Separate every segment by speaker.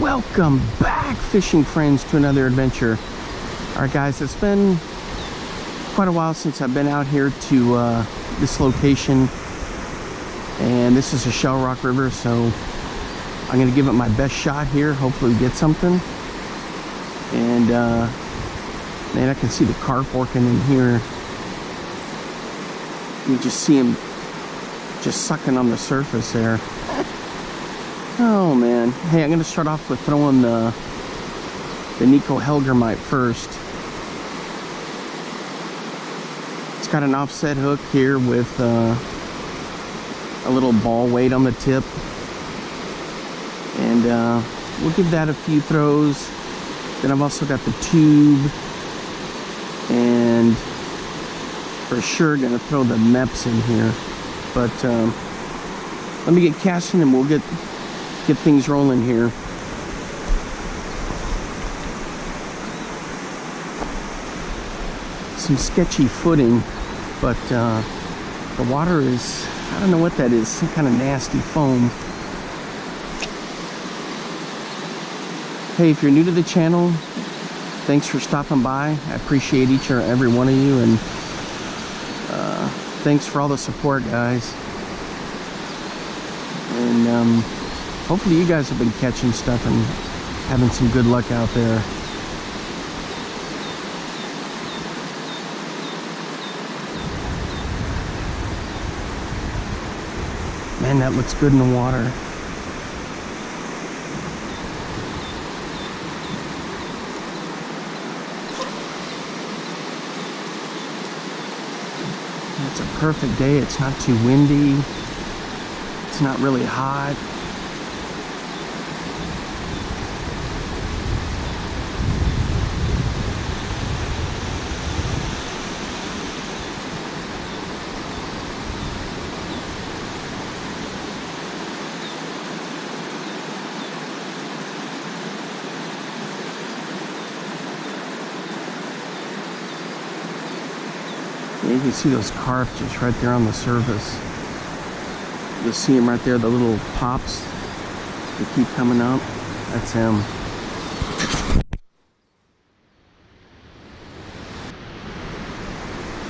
Speaker 1: Welcome back, fishing friends, to another adventure. Alright guys, it's been quite a while since I've been out here to this location, and this is a Shell Rock River, so I'm gonna give it my best shot here. Hopefully we get something. And man, I can see the carp working in here. You just see him just sucking on the surface there. Oh man. Hey, I'm gonna start off with throwing the Nico Helgermite first. It's got an offset hook here with a little ball weight on the tip, and we'll give that a few throws. Then I've also got the tube, and for sure gonna throw the Meps in here. But let me get casting and we'll get things rolling here. Some sketchy footing, but the water is, I don't know what that is, some kind of nasty foam. Hey, if you're new to the channel, thanks for stopping by. I appreciate each and every one of you, and thanks for all the support, guys. And hopefully you guys have been catching stuff and having some good luck out there. Man, that looks good in the water. It's a perfect day. It's not too windy. It's not really hot. You can see those carp just right there on the surface. You'll see them right there, the little pops. They keep coming up. That's him.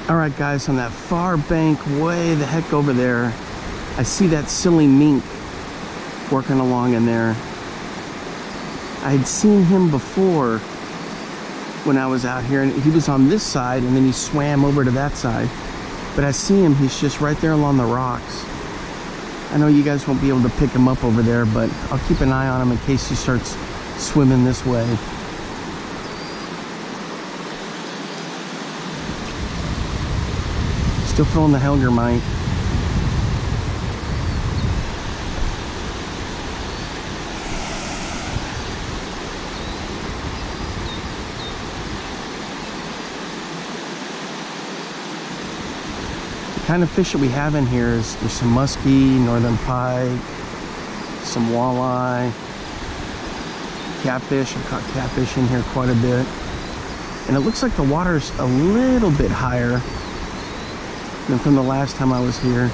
Speaker 1: Alright guys, on that far bank way the heck over there, I see that silly mink working along in there. I had seen him before when I was out here, and he was on this side and then he swam over to that side. But I see him, he's just right there along the rocks. I know you guys won't be able to pick him up over there, but I'll keep an eye on him in case he starts swimming this way. Still throwing the Helgermite. The kind of fish that we have in here is there's some muskie, northern pike, some walleye, catfish. I caught catfish in here quite a bit, and it looks like the water's a little bit higher than from the last time I was here.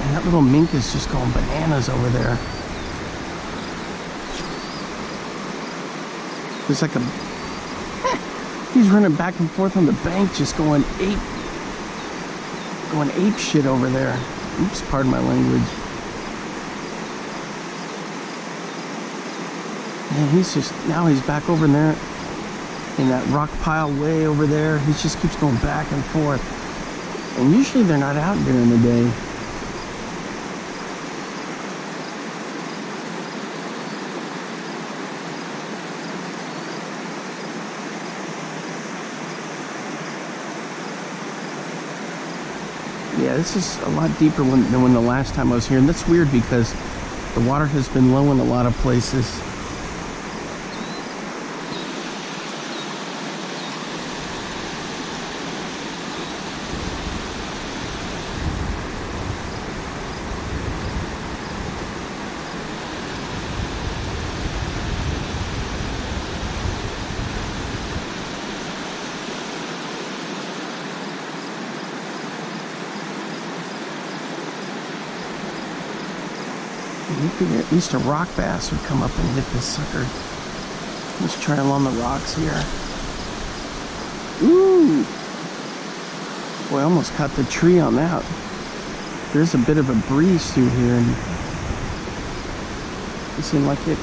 Speaker 1: And that little mink is just going bananas over there. There's like he's running back and forth on the bank, just going ape shit over there. Oops, pardon my language. And he's just, now he's back over in there in that rock pile way over there. He just keeps going back and forth. And usually they're not out during the day. Yeah, this is a lot deeper than when the last time I was here, and that's weird because the water has been low in a lot of places. You figure at least a rock bass would come up and hit this sucker. Let's try him on the rocks here. Ooh! Boy, I almost caught the tree on that. There's a bit of a breeze through here, and it seemed like it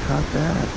Speaker 1: caught that.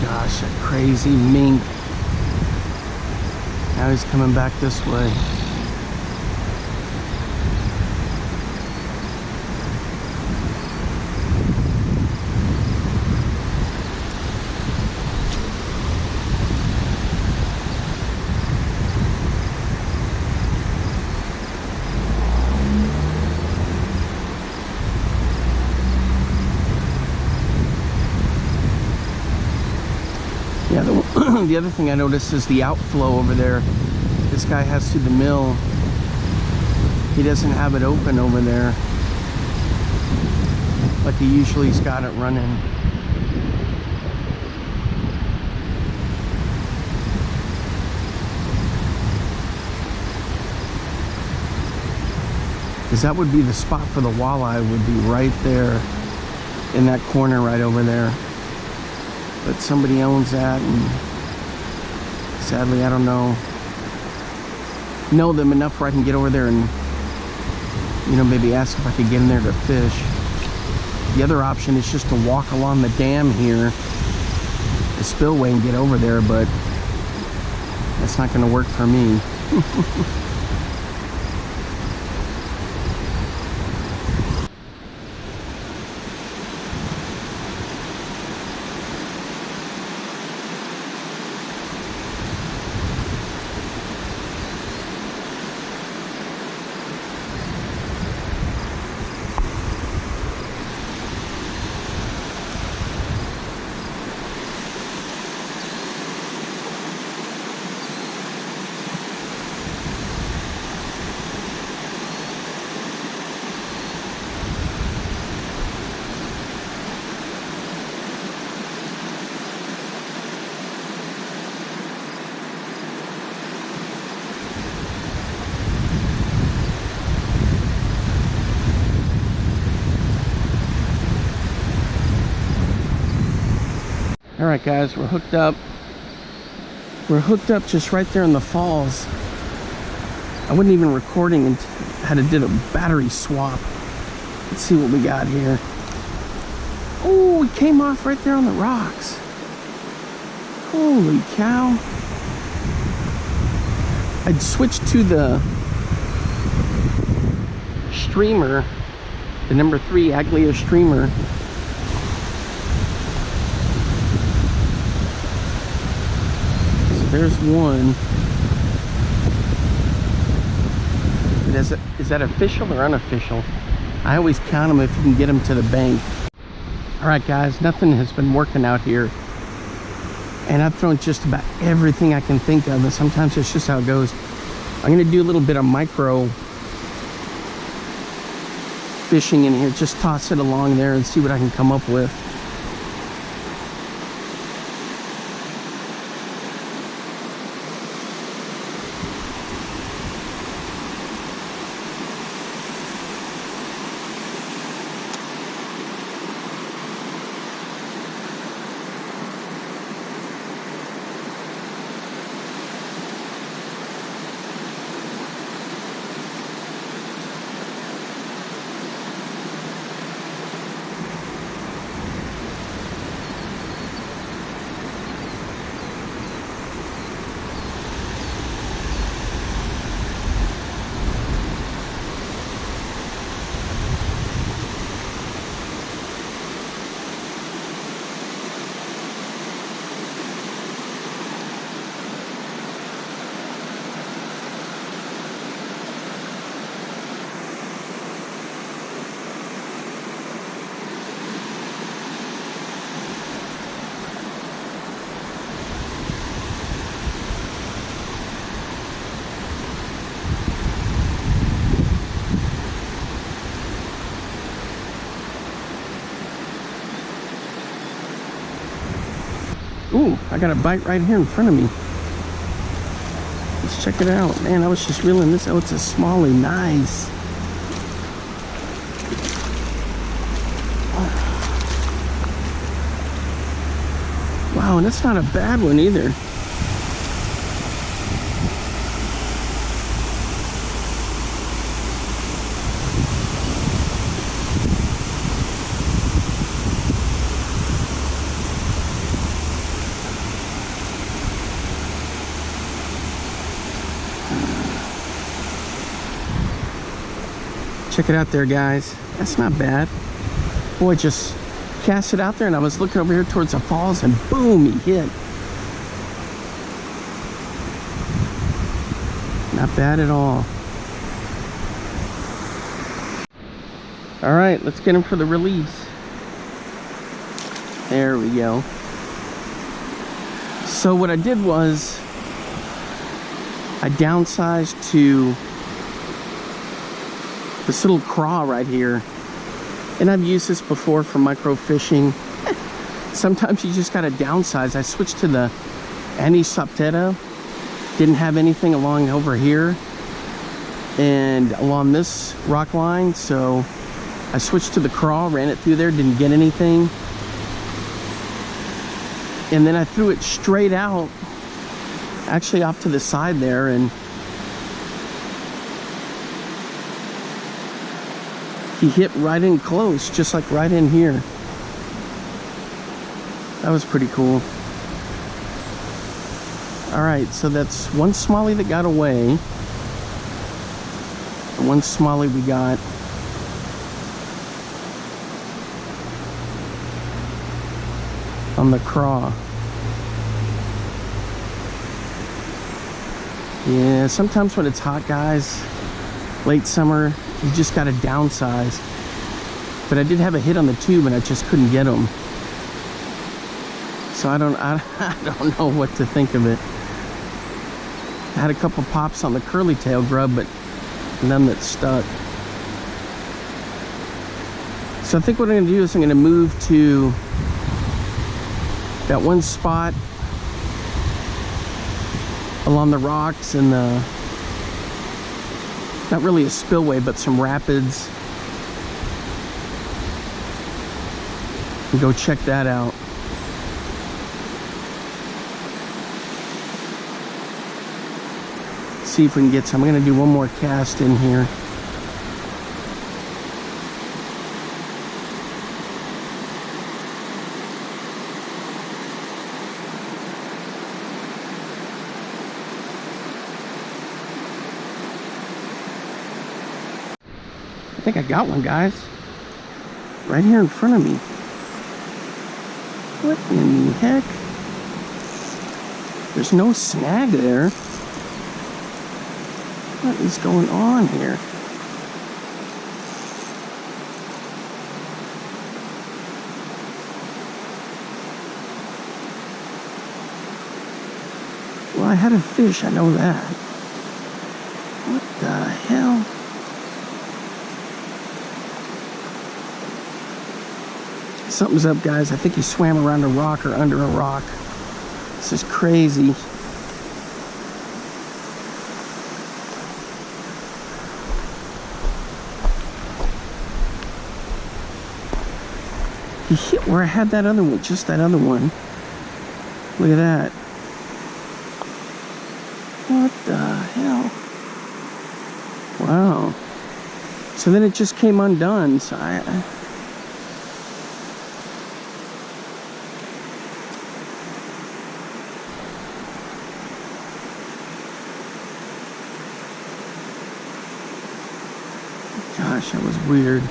Speaker 1: Gosh, a crazy mink. Now he's coming back this way. Yeah, the other thing I noticed is the outflow over there. This guy has to the mill. He doesn't have it open over there like he usually's got it running. Because that would be the spot for the walleye, would be right there in that corner right over there. But somebody owns that, and sadly I don't know them enough where I can get over there and, you know, maybe ask if I could get in there to fish. The other option is just to walk along the dam here, the spillway, and get over there, but that's not going to work for me. All right, guys, we're hooked up. We're hooked up just right there in the falls. I wasn't even recording and did a battery swap. Let's see what we got here. Oh, we came off right there on the rocks. Holy cow. I'd switched to the streamer, the number 3 Aglia streamer. There's one. Is that official or unofficial? I always count them if you can get them to the bank. All right, guys, nothing has been working out here. And I've thrown just about everything I can think of, and sometimes it's just how it goes. I'm gonna do a little bit of micro fishing in here. Just toss it along there and see what I can come up with. Ooh, I got a bite right here in front of me. Let's check it out. Man, I was just reeling this. Oh, it's a smallie. Nice. Wow, and that's not a bad one either. Check it out there, guys. That's not bad. Boy, just cast it out there, and I was looking over here towards the falls, and boom, he hit. Not bad at all. All right, let's get him for the release. There we go. So what I did was I downsized to this little craw right here, and I've used this before for micro fishing. Sometimes you just gotta downsize. I switched to the Anisopteta. Didn't have anything along over here and along this rock line, so I switched to the Craw, ran it through there, didn't get anything, and then I threw it straight out, actually off to the side there, and he hit right in close, just like right in here. That was pretty cool. All right, so that's one smallie that got away. The one smallie we got. On the Craw. Yeah, sometimes when it's hot, guys, late summer, you just gotta downsize. But I did have a hit on the tube and I just couldn't get them. So I don't know what to think of it. I had a couple pops on the curly tail grub, but none that stuck. So I think what I'm gonna do is I'm gonna move to that one spot along the rocks and the, not really a spillway, but some rapids, and go check that out. See if we can get some. I'm gonna do one more cast in here. I think I got one, guys. Right here in front of me. What in the heck? There's no snag there. What is going on here? Well, I had a fish, I know that. What the hell? Something's up, guys. I think he swam around a rock or under a rock. This is crazy. He hit where I had that other one, just that other one. Look at that. What the hell? Wow. So then it just came undone. So gosh, that was weird.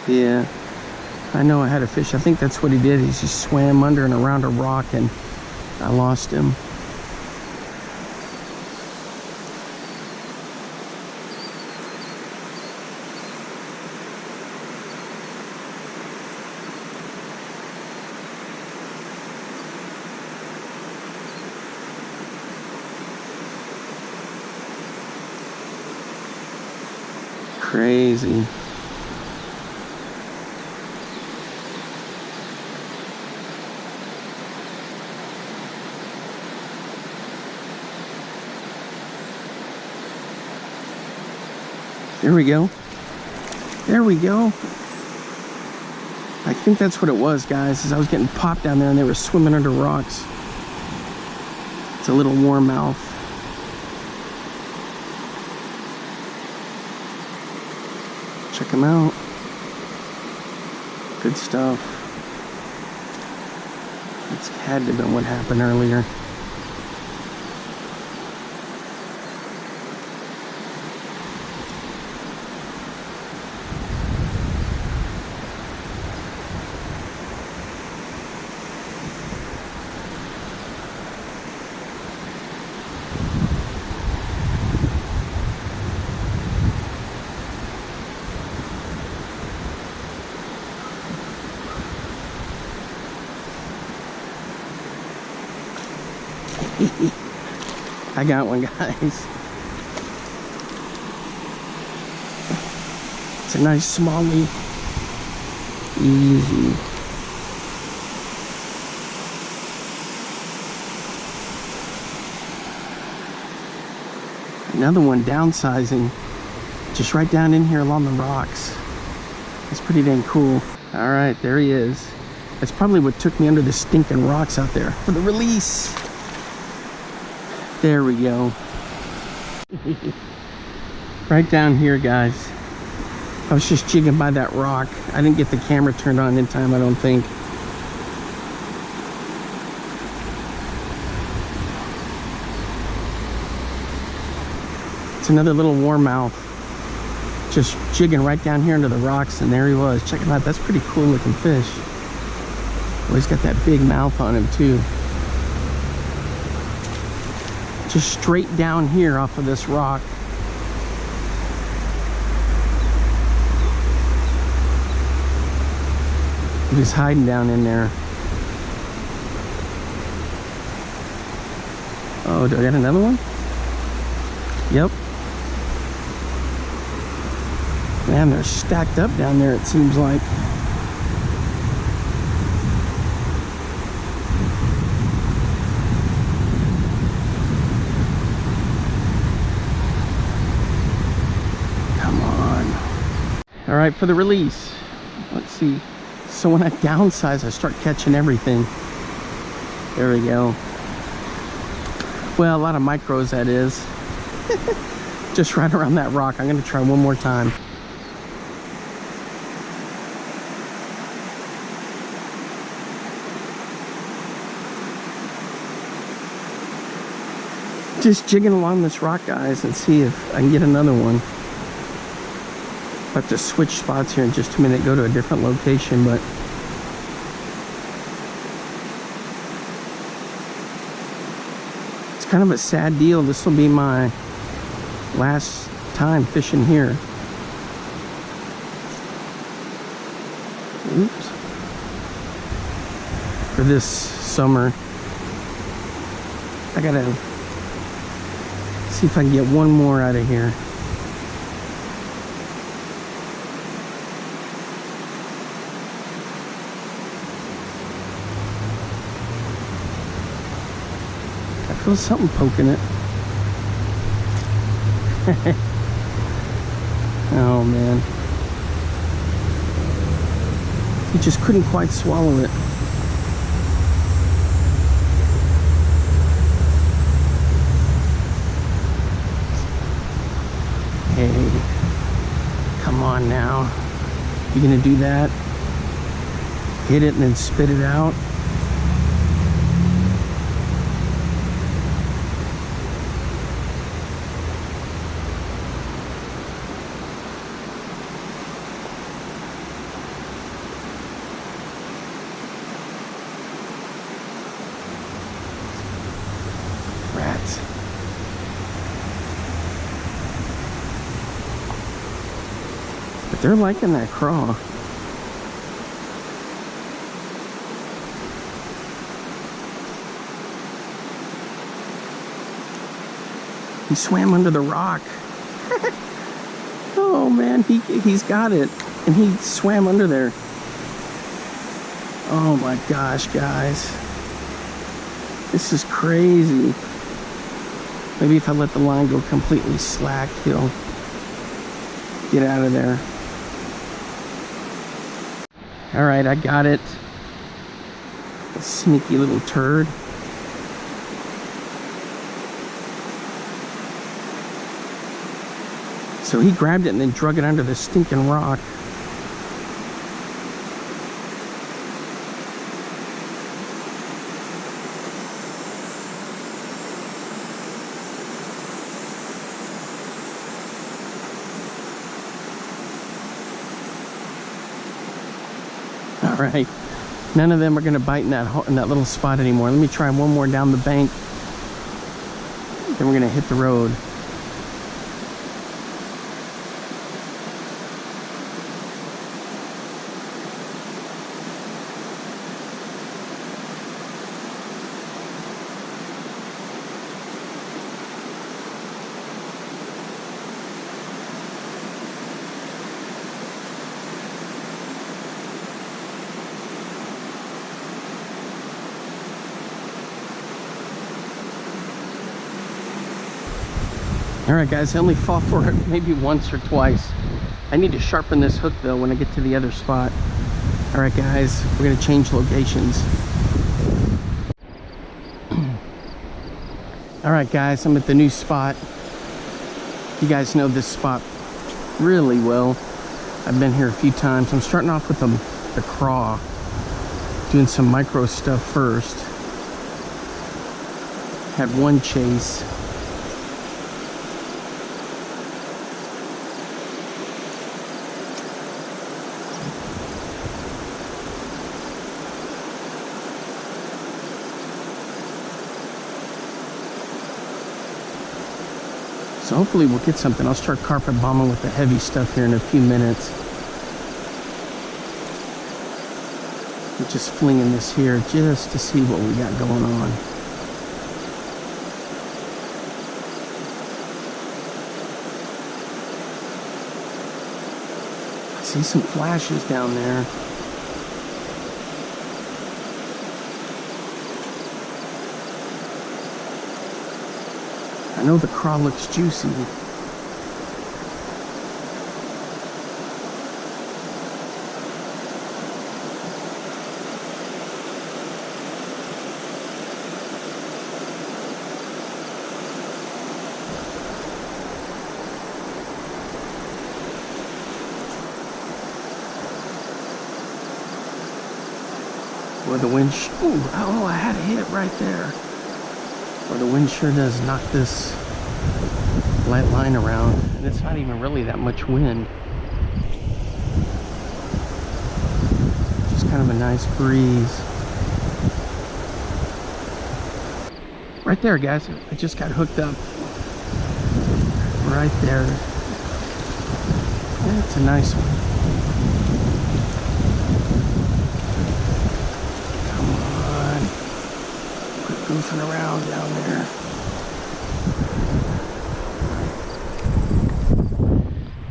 Speaker 1: Yeah, I know I had a fish. I think that's what he did. He just swam under and around a rock and I lost him. crazy. There we go. There we go. I think that's what it was, guys, is I was getting popped down there and they were swimming under rocks. It's a little warmouth. Check them out. Good stuff. That's had to have been what happened earlier. I got one, guys. It's a nice smallie. Easy. Another one, downsizing. Just right down in here along the rocks. That's pretty dang cool. All right, there he is. That's probably what took me under the stinking rocks out there for the release. There we go. Right down here, guys. I was just jigging by that rock. I didn't get the camera turned on in time, I don't think. It's another little warmouth. Just jigging right down here into the rocks, and there he was. Check him out. That's pretty cool looking fish. Oh, he's got that big mouth on him too. Just straight down here off of this rock. He was hiding down in there. Oh, do I got another one? Yep. Man, they're stacked up down there, it seems like. All right, for the release, let's see. So when I downsize, I start catching everything. There we go. Well, a lot of micros, that is. Just right around that rock. I'm gonna try one more time. Just jigging along this rock, guys, and see if I can get another one. I have to switch spots here in just a minute, go to a different location, but it's kind of a sad deal. This will be my last time fishing here. Oops. For this summer. I gotta see if I can get one more out of here. I feel something poking it. Oh man. He just couldn't quite swallow it. Hey, come on now. You gonna do that? Hit it and then spit it out? Rats. But they're liking that craw. He swam under the rock. Oh Oh man, he's got it. And he swam under there. Oh my gosh, guys. This is crazy. Maybe if I let the line go completely slack, he'll get out of there. All right, I got it. A sneaky little turd. So he grabbed it and then drug it under the stinking rock. All right, none of them are gonna bite in that little spot anymore. Let me try one more down the bank. Then we're gonna hit the road. All right, guys, I only fall for it maybe once or twice. I need to sharpen this hook though when I get to the other spot. All right, guys, we're gonna change locations. All right, guys, I'm at the new spot. You guys know this spot really well. I've been here a few times. I'm starting off with the Craw, doing some micro stuff first. Had one chase. So hopefully we'll get something. I'll start carpet bombing with the heavy stuff here in a few minutes. We're just flinging this here just to see what we got going on. I see some flashes down there. I know the craw looks juicy. Where the wind, oh, I had a hit right there. Where the wind sure does knock this light line around, and it's not even really that much wind. Just kind of a nice breeze. Right there, guys, I just got hooked up. Right there. That's a nice one. Goofing around down there.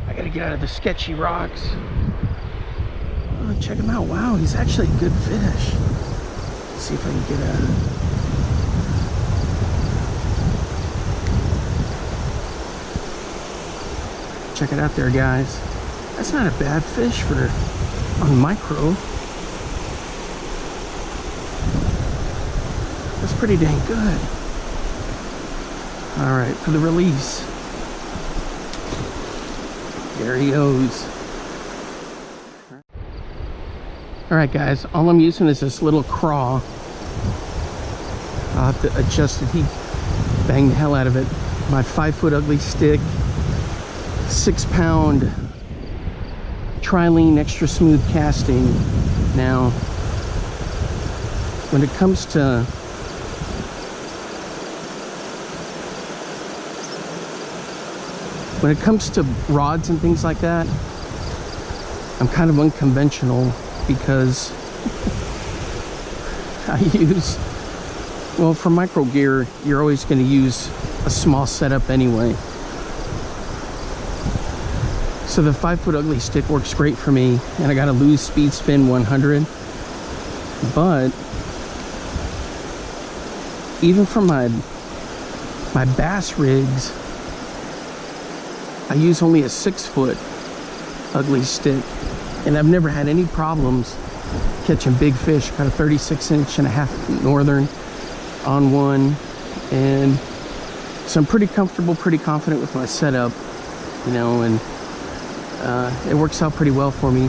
Speaker 1: I gotta get out of the sketchy rocks. Oh, check him out. Wow, he's actually a good fish. Let's see if I can get a... Check it out there, guys. That's not a bad fish for on micro. That's pretty dang good. All right, for the release. There he goes. All right, guys, all I'm using is this little Craw. I'll have to adjust it. He banged the hell out of it. My 5-foot ugly stick, 6-pound trilene extra smooth casting. Now, when it comes to rods and things like that, I'm kind of unconventional because I use, well, for micro gear, you're always going to use a small setup anyway. So the 5-foot ugly stick works great for me, and I got a loose speed spin 100. But even for my bass rigs, I use only a 6-foot ugly stick, and I've never had any problems catching big fish. Got a 36.5" northern on one, and so I'm pretty comfortable, pretty confident with my setup, you know, and it works out pretty well for me.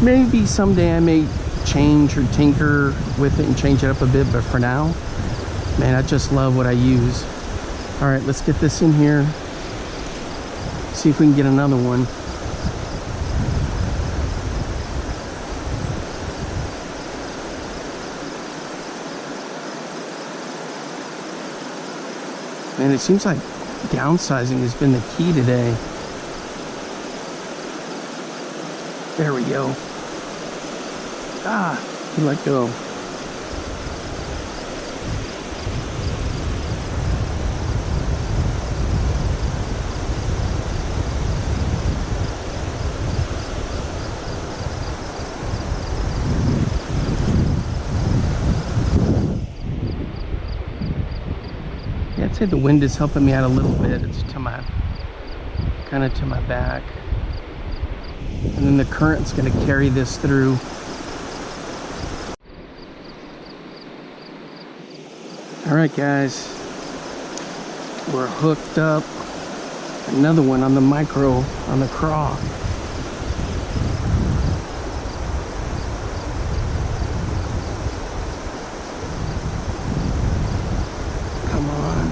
Speaker 1: Maybe someday I may change or tinker with it and change it up a bit, but for now, man, I just love what I use. All right, let's get this in here, see if we can get another one. And it seems like downsizing has been the key today. There we go. Ah, he let go. Yeah, I'd say the wind is helping me out a little bit. It's to my, kind of to my back. And then the current's going to carry this through. All right, guys, we're hooked up. Another one on the micro, on the Craw. Come on.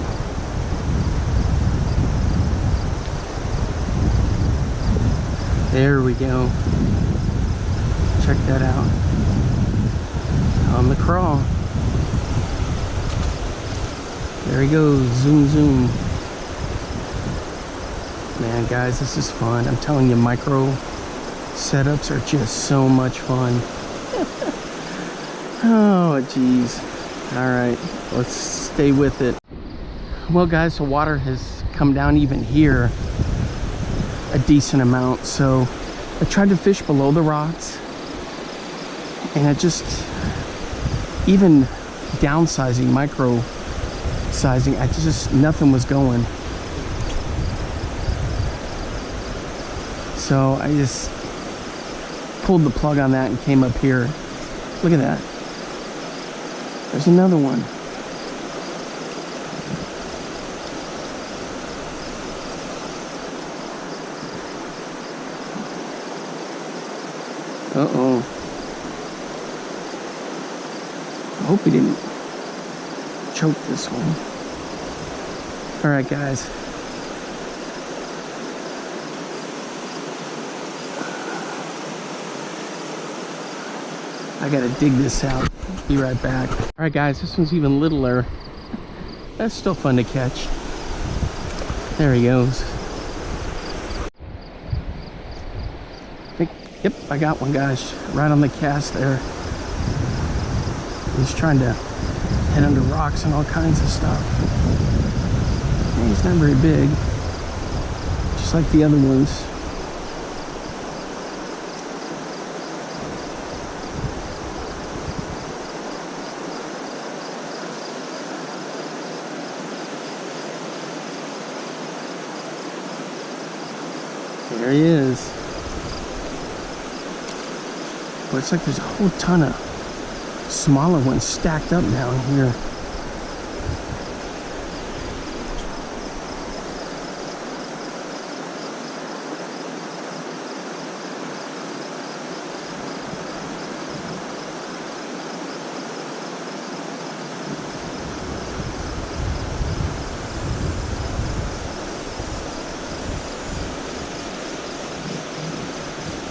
Speaker 1: There we go. Check that out. On the Craw. There he goes. Zoom, zoom. Man, guys, this is fun. I'm telling you, micro setups are just so much fun. Oh, geez. All right, let's stay with it. Well, guys, the water has come down even here a decent amount, so I tried to fish below the rocks, and it just, even downsizing, micro sizing, I just, nothing was going. So I just pulled the plug on that and came up here. Look at that. There's another one. Uh-oh. I hope he didn't choke this one. All right, guys. I gotta dig this out. Be right back. All right, guys, this one's even littler. That's still fun to catch. There he goes. Yep, I got one, guys. Right on the cast there. He's trying to head under rocks and all kinds of stuff. Yeah, he's not very big, just like the other ones. There he is. But it's like there's a whole ton of smaller ones stacked up down here.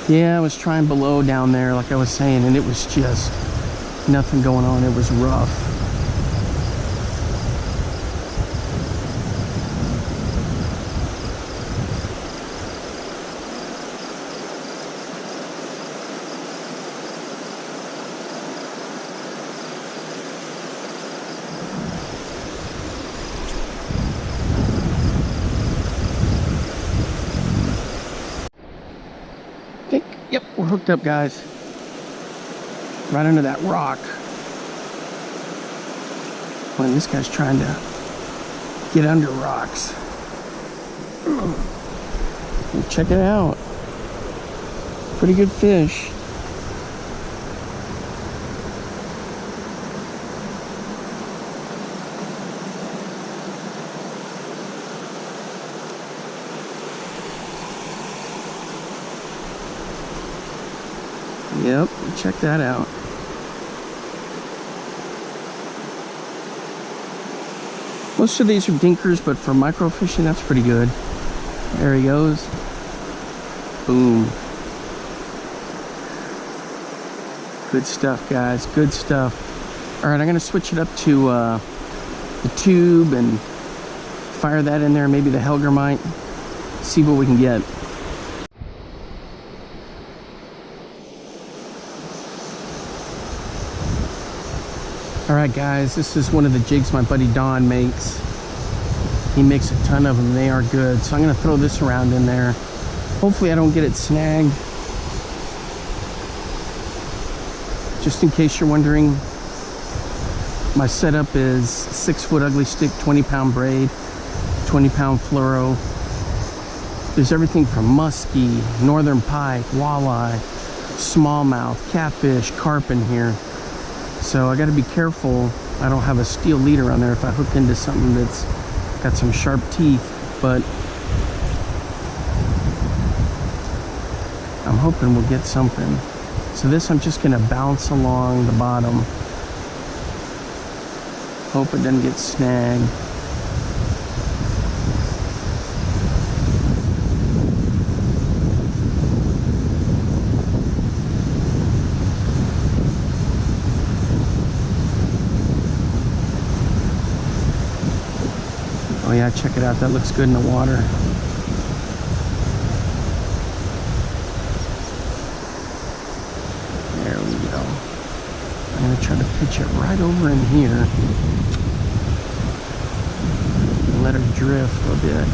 Speaker 1: Yeah, I was trying below down there, like I was saying, and it was just nothing going on. It was rough. hooked up, guys. Right under that rock. When this guy's trying to get under rocks. Check it out. Pretty good fish. Yep, check that out. Most of these are dinkers, but for microfishing, that's pretty good. There he goes. Boom. Good stuff, guys. Good stuff. All right, I'm going to switch it up to the tube and fire that in there. Maybe the Helgermite. See what we can get. All right, guys, this is one of the jigs my buddy Don makes. He makes a ton of them. They are good. So I'm going to throw this around in there. Hopefully I don't get it snagged. Just in case you're wondering, my setup is 6-foot ugly stick, 20-pound braid, 20-pound fluoro. There's everything from muskie, northern pike, walleye, smallmouth, catfish, carp in here. So I got to be careful I don't have a steel leader on there if I hook into something that's got some sharp teeth, but I'm hoping we'll get something. So this I'm just going to bounce along the bottom. Hope it doesn't get snagged. Oh yeah, check it out. That looks good in the water. There we go. I'm going to try to pitch it right over in here. And let her drift a bit.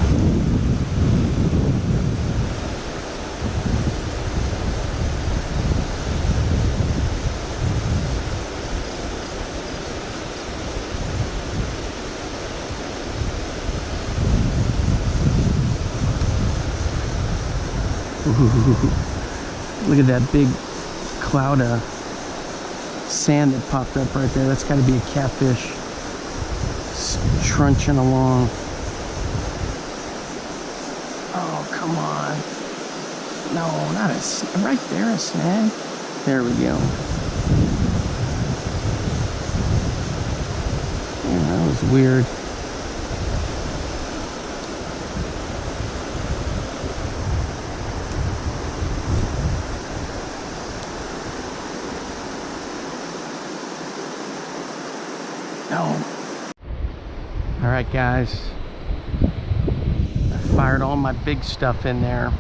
Speaker 1: Look at that big cloud of sand that popped up right there. That's got to be a catfish trunching along. Oh, come on. No, not a... Right there, a snag. There we go. Man, that was weird. Alright guys, I fired all my big stuff in there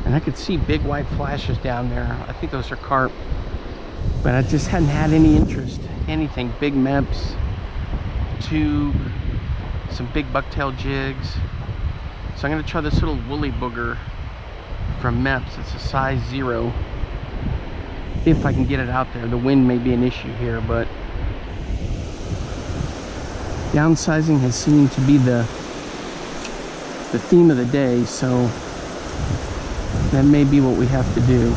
Speaker 1: and I could see big white flashes down there. I think those are carp, but I just hadn't had any interest. Anything, big meps, tube, some big bucktail jigs. So I'm going to try this little woolly booger from Meps. It's a size 0. If I can get it out there. The wind may be an issue here, but downsizing has seemed to be the theme of the day, so that may be what we have to do.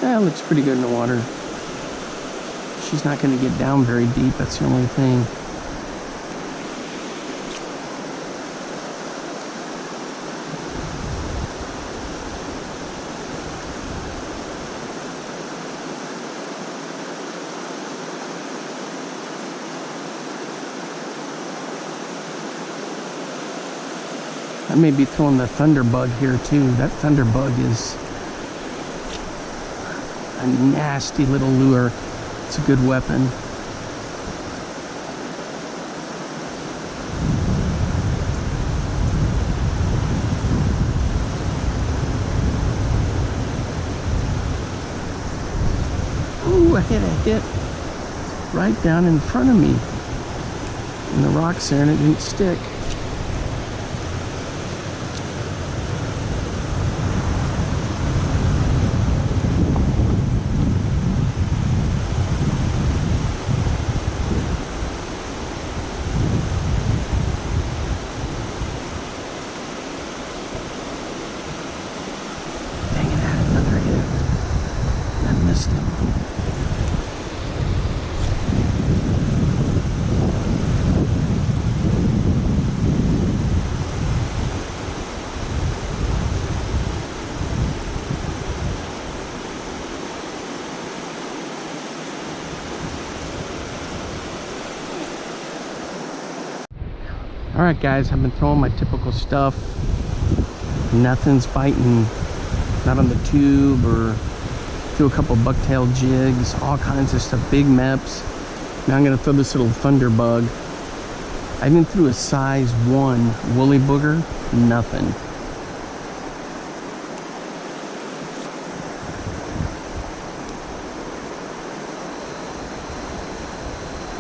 Speaker 1: That looks pretty good in the water. She's not going to get down very deep, that's the only thing. I may be throwing the thunderbug here too. That thunderbug is a nasty little lure. It's a good weapon. Ooh, I hit a hit right down in front of me. And the rocks there and it didn't stick. Alright guys, I've been throwing my typical stuff. Nothing's biting. Not on the tube, or do a couple bucktail jigs, all kinds of stuff, big meps. Now I'm going to throw this little thunderbug. I even threw a size 1 woolly booger, nothing.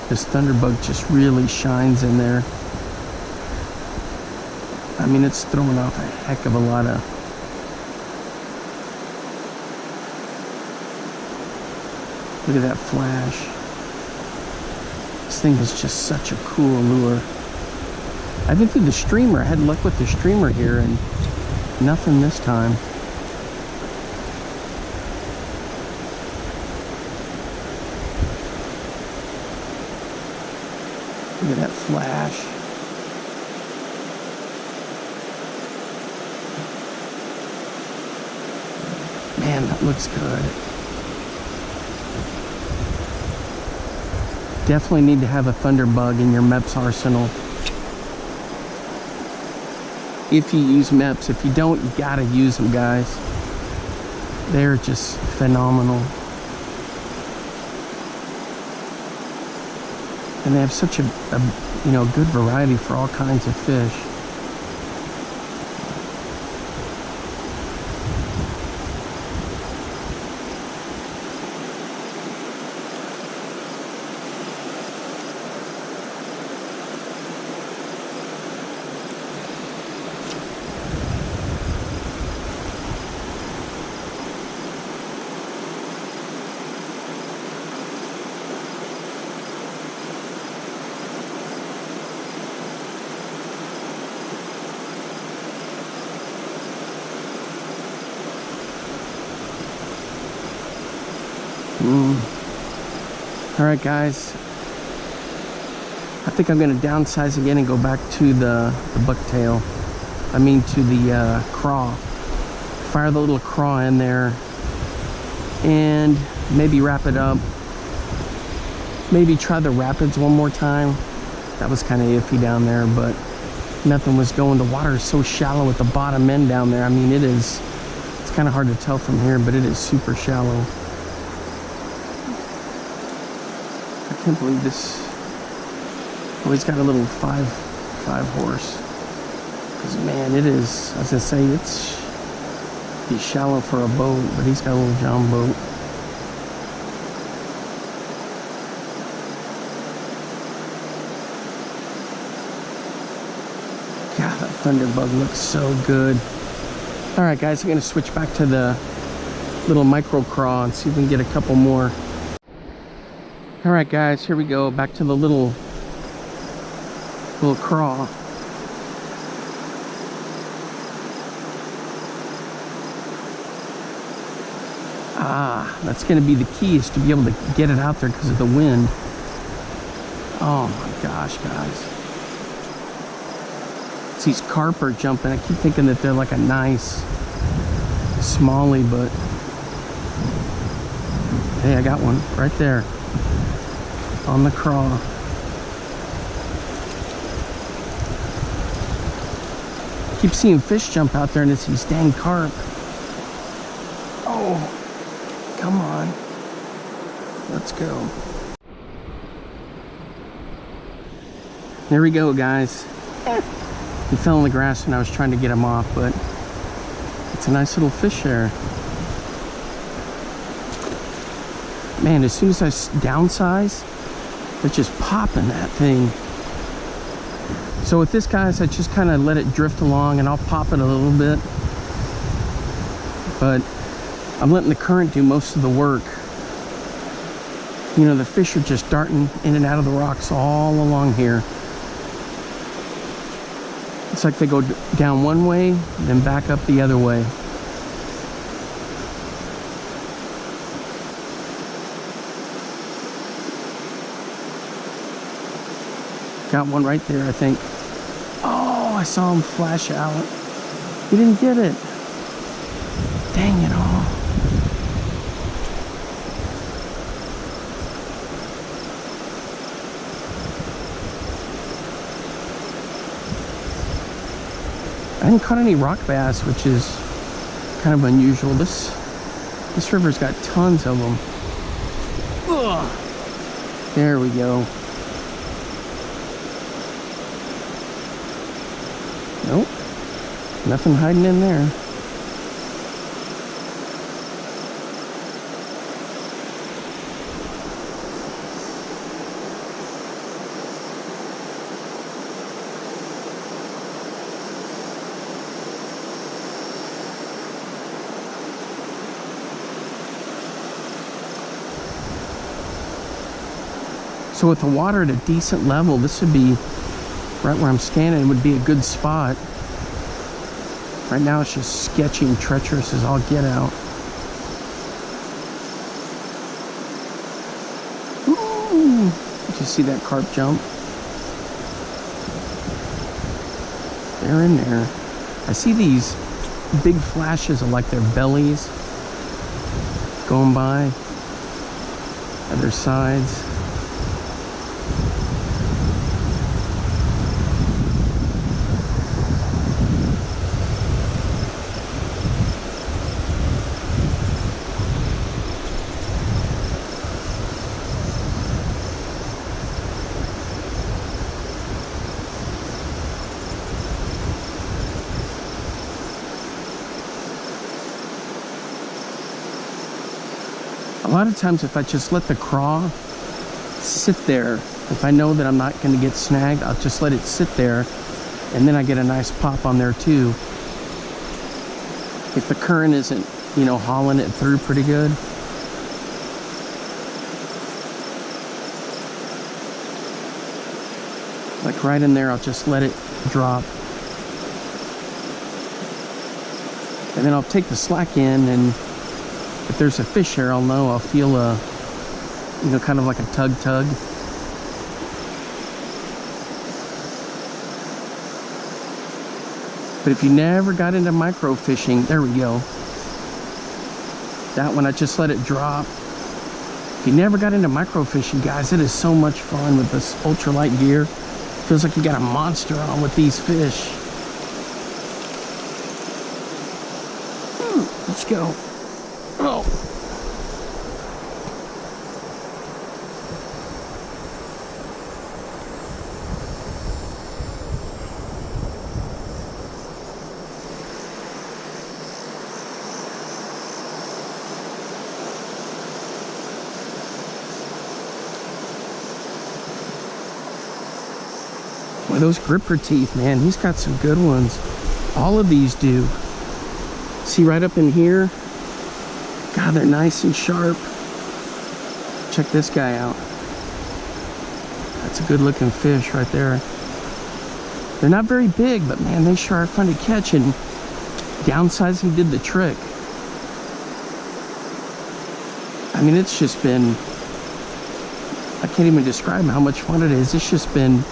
Speaker 1: This thunderbug just really shines in there. I mean, it's throwing off a heck of a lot of... Look at that flash. This thing is just such a cool lure. I've been through the streamer. I had luck with the streamer here and nothing this time. Look at that flash. Man, that looks good. Definitely need to have a thunderbug in your MEPS arsenal. If you use MEPS. If you don't, you gotta use them, guys. They're just phenomenal. And they have such a you know, good variety for all kinds of fish. Alright guys, I think I'm going to downsize again and go back to the bucktail. I mean to the craw. Fire the little craw in there and maybe wrap it up. Maybe try the rapids one more time. That was kind of iffy down there, but nothing was going. The water is so shallow at the bottom end down there. I mean, it's kind of hard to tell from here, but it is super shallow. I can't believe this. Oh, he's got a little five horse. Because man, it is, as I say, he's shallow for a boat, but he's got a little John boat. God, that thunderbug looks so good. All right, guys, I'm gonna switch back to the little micro craw and see if we can get a couple more. All right, guys, here we go. Back to the little craw. Ah, that's going to be the key, is to be able to get it out there because of the wind. Oh my gosh, guys. It's these carp are jumping. I keep thinking that they're like a nice smallie, but hey, I got one right there on the craw. Keep seeing fish jump out there and it's these dang carp. Oh, come on. Let's go. There we go, guys. He fell in the grass when I was trying to get him off, but it's a nice little fish there. Man, as soon as I downsize, they're just popping that thing. So with this, guys, I just kind of let it drift along, and I'll pop it a little bit, but I'm letting the current do most of the work. You know, the fish are just darting in and out of the rocks all along here. It's like they go down one way, then back up the other way. Got one right there, I think. Oh, I saw him flash out. He didn't get it. Dang it all. I hadn't caught any rock bass, which is kind of unusual. This river's got tons of them. Ugh. There we go. Nope, nothing hiding in there. So with the water at a decent level, this would be right where I'm standing, would be a good spot. Right now it's just sketchy and treacherous as all get out. Ooh, did you see that carp jump? They're in there. I see these big flashes of like their bellies going by at their sides. A lot of times if I just let the craw sit there, if I know that I'm not going to get snagged, I'll just let it sit there, and then I get a nice pop on there too. If the current isn't, you know, hauling it through pretty good. Like right in there, I'll just let it drop. And then I'll take the slack in, and if there's a fish there, I'll know. I'll feel a, you know, kind of like a tug. But if you never got into micro fishing, there we go. That one, I just let it drop. If you never got into micro fishing, guys, it is so much fun with this ultralight gear. Feels like you got a monster on with these fish. Let's go. Oh. Boy, those gripper teeth, man, he's got some good ones. All of these do. See right up in here? God, they're nice and sharp. Check this guy out. That's a good looking fish right there. They're not very big, but man, they sure are fun to catch, and downsizing did the trick. I mean, it's just been, I can't even describe how much fun it is. It's just been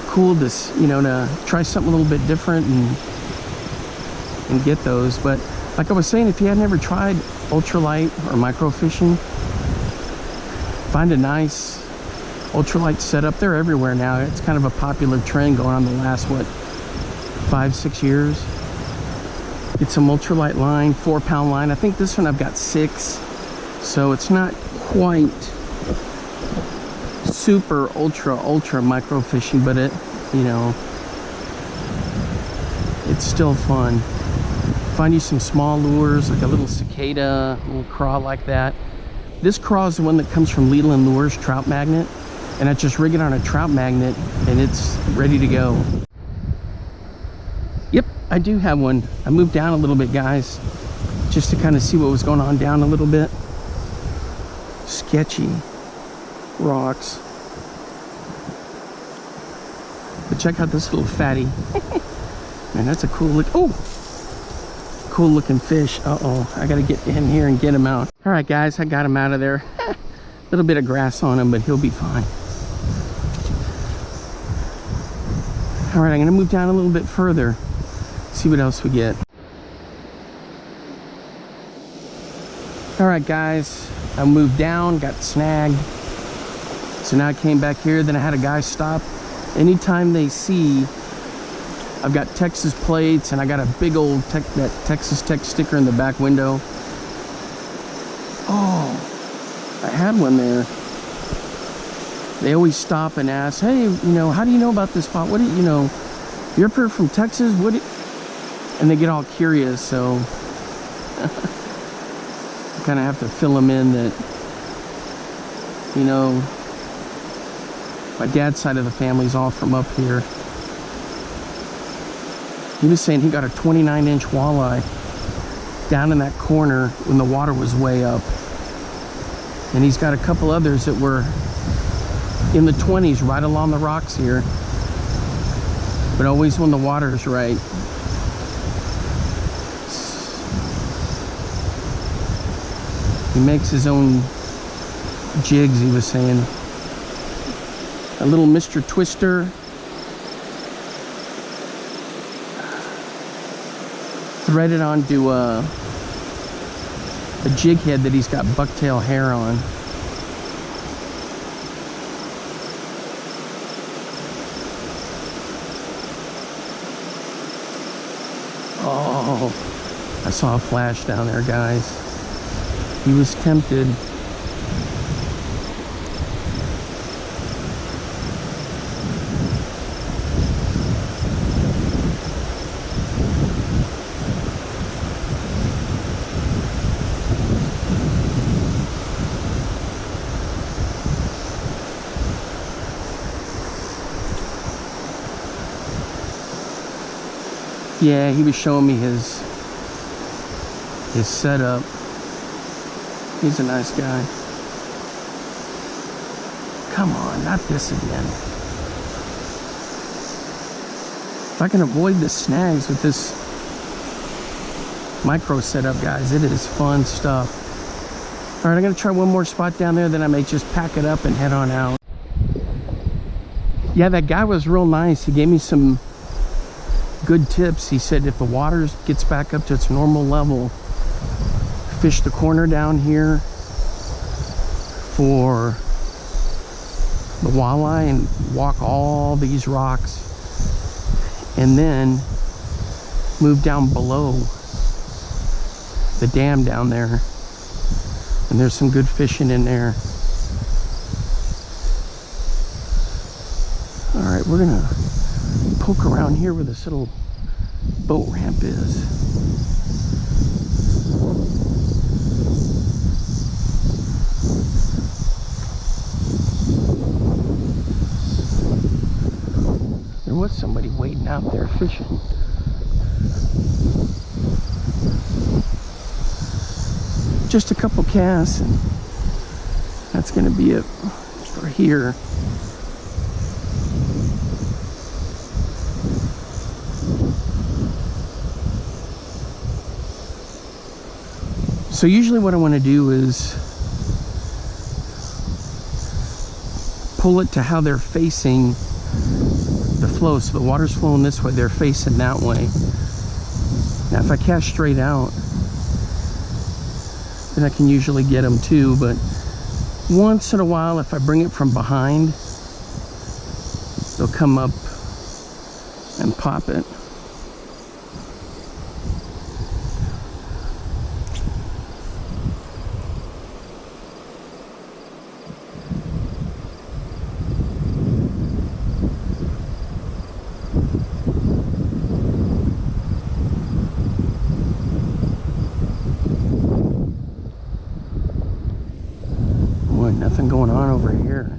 Speaker 1: cool to, you know, to try something a little bit different and get those. But like I was saying, if you had never tried ultralight or micro fishing, find a nice ultralight setup. They're everywhere now. It's kind of a popular trend going on the last, what, 5-6 years. Get some ultralight line, 4-pound line. I think this one I've got 6, so it's not quite super ultra micro fishing, but it, you know, it's still fun. Find you some small lures, like a little cicada, a little craw like that. This craw is the one that comes from Leland Lures trout magnet, and I just rig it on a trout magnet and it's ready to go. I do have one. I moved down a little bit, guys, just to kind of see what was going on down a little bit. Sketchy rocks. But check out this little fatty. Man, that's a cool look. Oh, cool looking fish. Uh-oh, I gotta get in here and get him out. All right, guys, I got him out of there. A little bit of grass on him, but he'll be fine. All right, I'm gonna move down a little bit further, see what else we get. All right, guys, I moved down, got snagged. So now I came back here, then I had a guy stop. Anytime they see I've got Texas plates and I got a big old that Texas Tech sticker in the back window. Oh, I had one there. They always stop and ask, hey, you know, how do you know about this spot? What do you know? You're up here from Texas? What? And they get all curious, so I kind of have to fill them in that, you know, my dad's side of the family's all from up here. He was saying he got a 29-inch walleye down in that corner when the water was way up. And he's got a couple others that were in the 20s right along the rocks here. But always when the water's right. He makes his own jigs, he was saying. A little Mr. Twister. Threaded onto a jig head that he's got bucktail hair on. Oh, I saw a flash down there, guys. He was tempted. Yeah, he was showing me his setup. He's a nice guy. Come on, not this again. If I can avoid the snags with this micro setup, guys, it is fun stuff. All right, I'm gonna try one more spot down there, then I may just pack it up and head on out. Yeah, that guy was real nice. He gave me some good tips. He said if the water gets back up to its normal level, fish the corner down here for the walleye and walk all these rocks, and then move down below the dam down there, and there's some good fishing in there. All right, we're gonna poke around here where this little boat ramp is. There was somebody waiting out there fishing. Just a couple casts, and that's gonna be it for here. So usually what I want to do is pull it to how they're facing the flow. So the water's flowing this way, they're facing that way. Now if I cast straight out, then I can usually get them too, but once in a while if I bring it from behind, they'll come up and pop it. Nothing going on over here.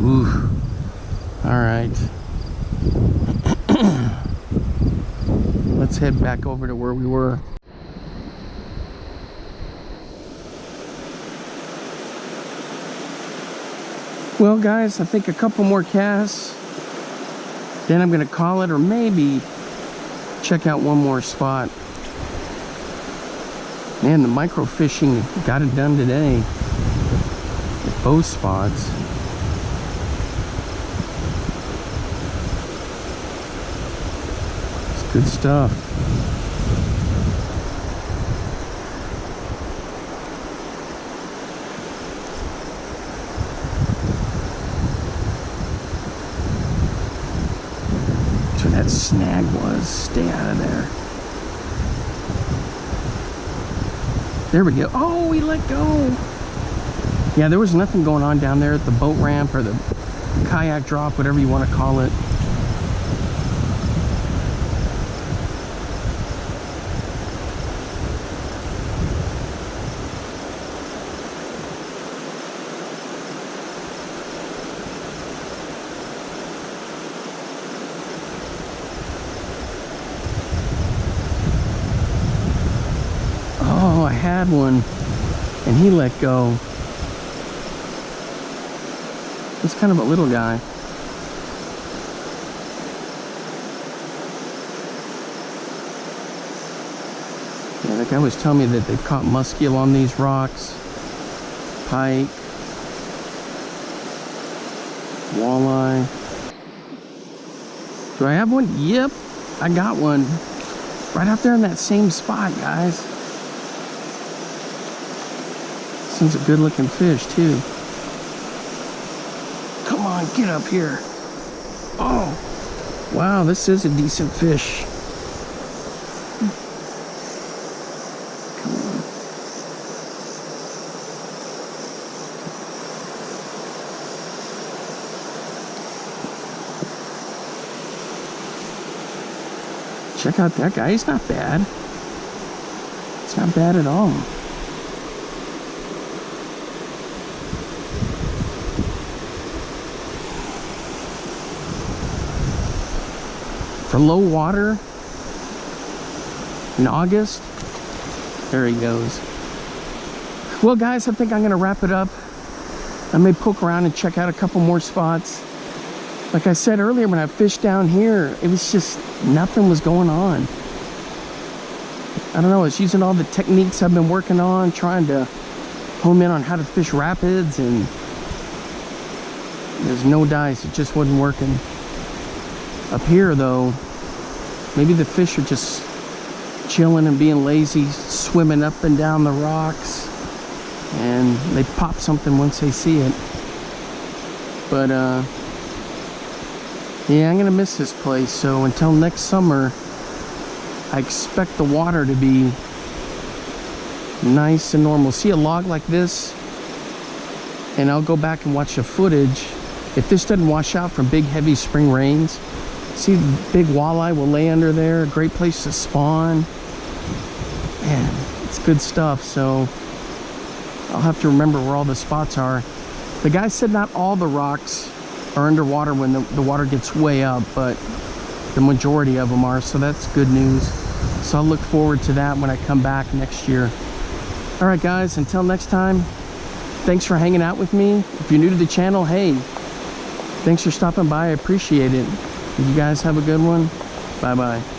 Speaker 1: Ooh. All right. Let's head back over to where we were. Well, guys, I think a couple more casts, then I'm gonna call it, or maybe check out one more spot. Man, the microfishing got it done today at both spots. It's good stuff. That's where that snag was. Stay out of there. There we go. Oh, he let go. Yeah, there was nothing going on down there at the boat ramp or the kayak drop, whatever you want to call it. Oh, I had one and he let go. He's kind of a little guy. Yeah, that guy was telling me that they've caught muskie on these rocks, pike, walleye. Do I have one? Yep, I got one. Right out there in that same spot, guys. This one's a good looking fish too. Come on, get up here. Oh, wow, this is a decent fish. Come on. Check out that guy, he's not bad. It's not bad at all. For low water in August, there he goes. Well, guys, I think I'm gonna wrap it up. I may poke around and check out a couple more spots. Like I said earlier, when I fished down here, it was just nothing was going on. I don't know, it's using all the techniques I've been working on, trying to hone in on how to fish rapids, and there's no dice, it just wasn't working. Up here though, maybe the fish are just chilling and being lazy, swimming up and down the rocks, and they pop something once they see it. But yeah, I'm gonna miss this place. So until next summer, I expect the water to be nice and normal. See a log like this, and I'll go back and watch the footage. If this doesn't wash out from big heavy spring rains, see, big walleye will lay under there. A great place to spawn. Man, it's good stuff. So I'll have to remember where all the spots are. The guy said not all the rocks are underwater when the water gets way up, but the majority of them are, so that's good news. So I'll look forward to that when I come back next year. All right, guys, until next time, thanks for hanging out with me. If you're new to the channel, hey, thanks for stopping by. I appreciate it. You guys have a good one. Bye-bye.